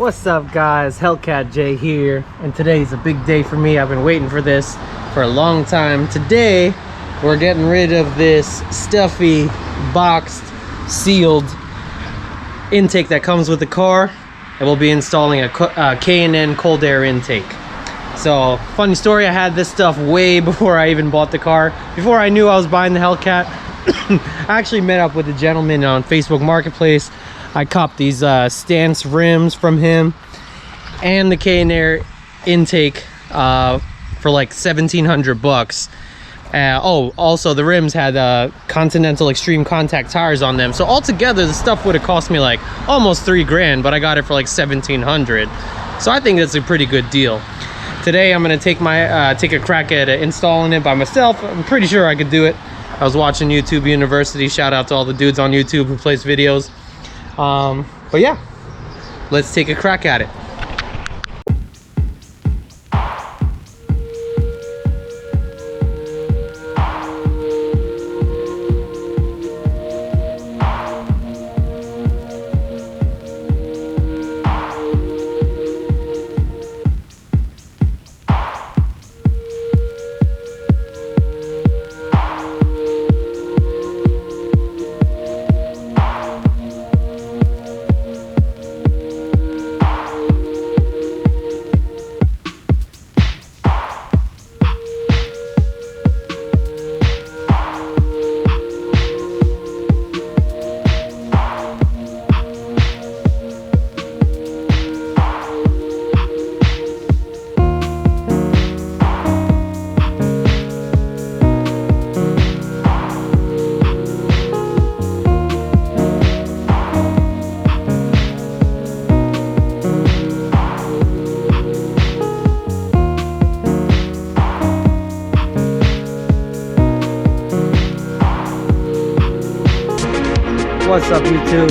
What's up guys, Hellcat J here, and today's a big day for me. I've been waiting for this for a long time. Today we're getting rid of this stuffy, boxed, sealed intake that comes with the car, and we'll be installing a K&N cold air intake. So, funny story, I had this stuff way before I even bought the car. Before I knew I was buying the Hellcat, I actually met up with a gentleman on Facebook Marketplace. I copped these stance rims from him and the K&N intake for like 1,700 bucks. Oh, also the rims had Continental Extreme Contact tires on them. So altogether the stuff would have cost me like almost 3 grand, but I got it for like 1,700. So I think that's a pretty good deal. Today I'm gonna take a crack at installing it by myself. I'm pretty sure I could do it. I was watching YouTube University. Shout out to all the dudes on YouTube who place videos. But yeah, let's take a crack at it. What's up YouTube,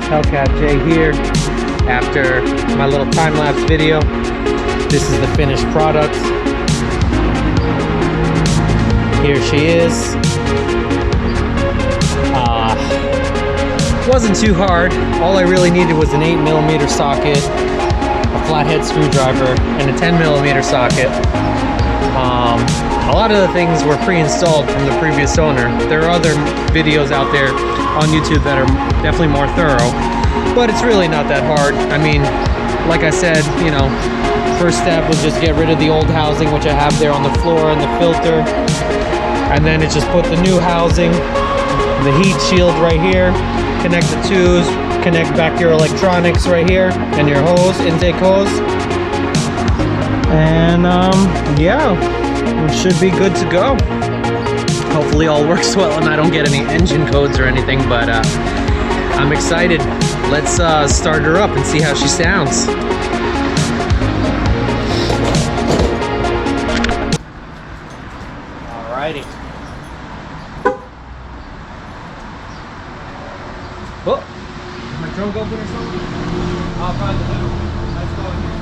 Hellcat J here. After my little time-lapse video, this is the finished product. Here she is. Wasn't too hard. All I really needed was an 8mm socket, a flathead screwdriver, and a 10mm socket. A lot of the things were pre-installed from the previous owner. There are other videos out there on YouTube that are definitely more thorough, but it's really not that hard. I mean, like I said, you know, first step was just get rid of the old housing, which I have there on the floor, and the filter, and then it's just put the new housing, the heat shield right here, connect the tubes, connect back your electronics right here, and your hose, intake hose, and yeah, it should be good to go. Hopefully all works well and I don't get any engine codes or anything, but I'm excited. Let's start her up and see how she sounds. Alrighty. Oh, is my trunk open or something? I'll probably do. Let's go in here.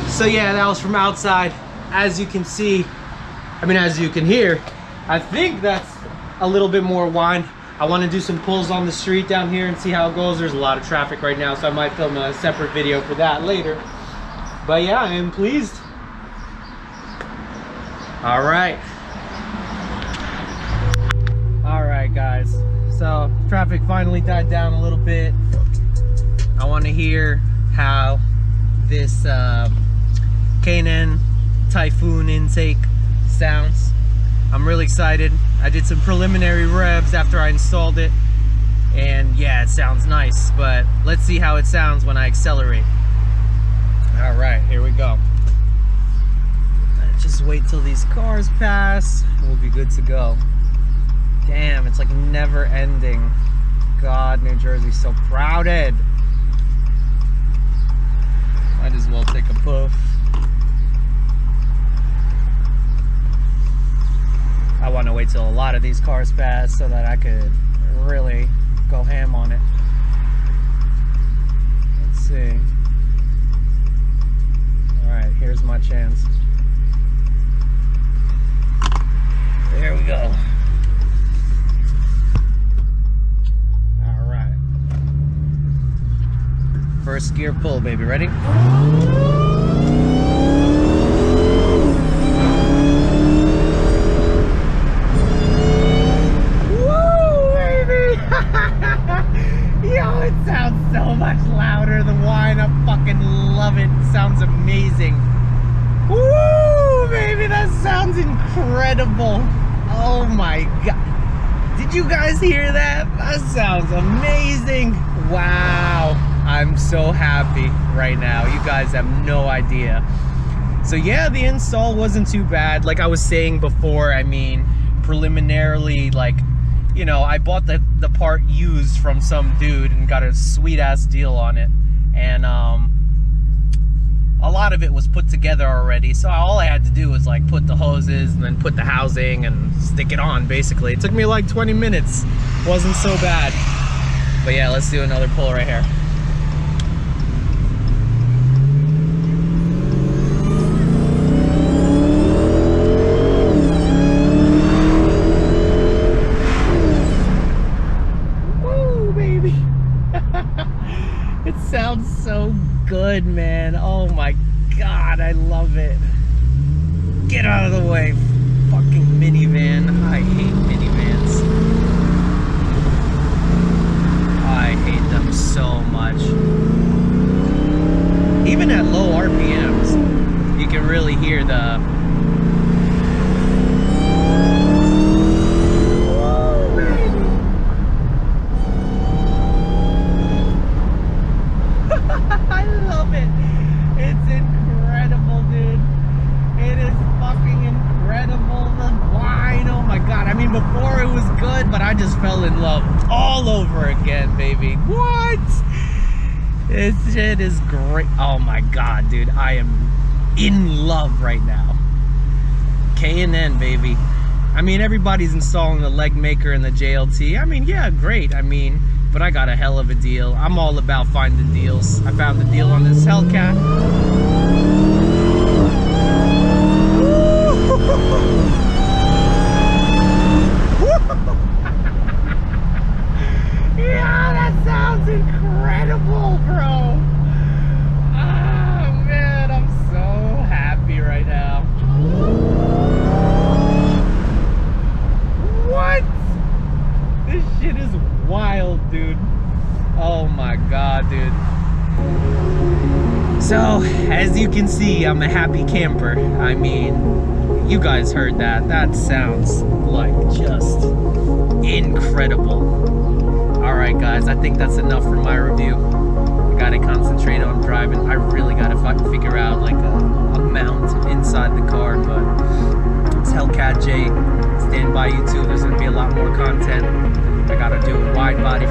So yeah, that was from outside. As you can see, I mean, as you can hear, I think that's a little bit more whine. I want to do some pulls on the street down here and see how it goes. There's a lot of traffic right now, so I might film a separate video for that later. But yeah, I am pleased. All right. All right, guys. So traffic finally died down a little bit. I want to hear how this K&N Typhoon intake sounds. I'm really excited. I did some preliminary revs after I installed it, and yeah, it sounds nice, but let's see how it sounds when I accelerate. All right, here we go. Just wait till these cars pass. We'll be good to go. Damn, it's like never ending. God, New Jersey's so crowded. Might as well take a puff. I want to wait till a lot of these cars pass so that I could really go ham on it. Let's see. Alright, here's my chance. There we go. Alright. First gear pull, baby. Ready? Yo, it sounds so much louder. The whine, I fucking love it. It sounds amazing. Woo, baby, that sounds incredible. Oh my god. Did you guys hear that? That sounds amazing. Wow. I'm so happy right now. You guys have no idea. So yeah, the install wasn't too bad. Like I was saying before, I mean, preliminarily, like, you know, I bought the part used from some dude and got a sweet ass deal on it, and a lot of it was put together already, so all I had to do was like put the hoses and then put the housing and stick it on. Basically, it took me like 20 minutes. Wasn't so bad. But yeah, let's do another pull right here. It sounds so good, man. Oh my god, I love it. Get out of the way, fucking minivan. I hate minivans. I hate them so much. Even at low RPMs, you can really hear the... I love it. It's incredible, dude. It is fucking incredible. The whine, oh my god. I mean, before it was good, but I just fell in love all over again, baby. What? This shit is great. Oh my god, dude. I am in love right now. K&N, baby. I mean, everybody's installing the leg maker and the JLT. I mean, yeah, great. I mean, but I got a hell of a deal. I'm all about finding deals. I found the deal on this Hellcat. Yeah, that sounds incredible, bro. Oh man, I'm so happy right now. What? This shit is wild, dude. Oh my god, dude. So, as you can see, I'm a happy camper. I mean, you guys heard that. That sounds like just incredible. Alright guys, I think that's enough for my review. I gotta concentrate on driving. I really gotta figure out like a mount inside the car, but it's Hellcat J. Stand by YouTube, there's gonna be a lot more content. I gotta do a wide body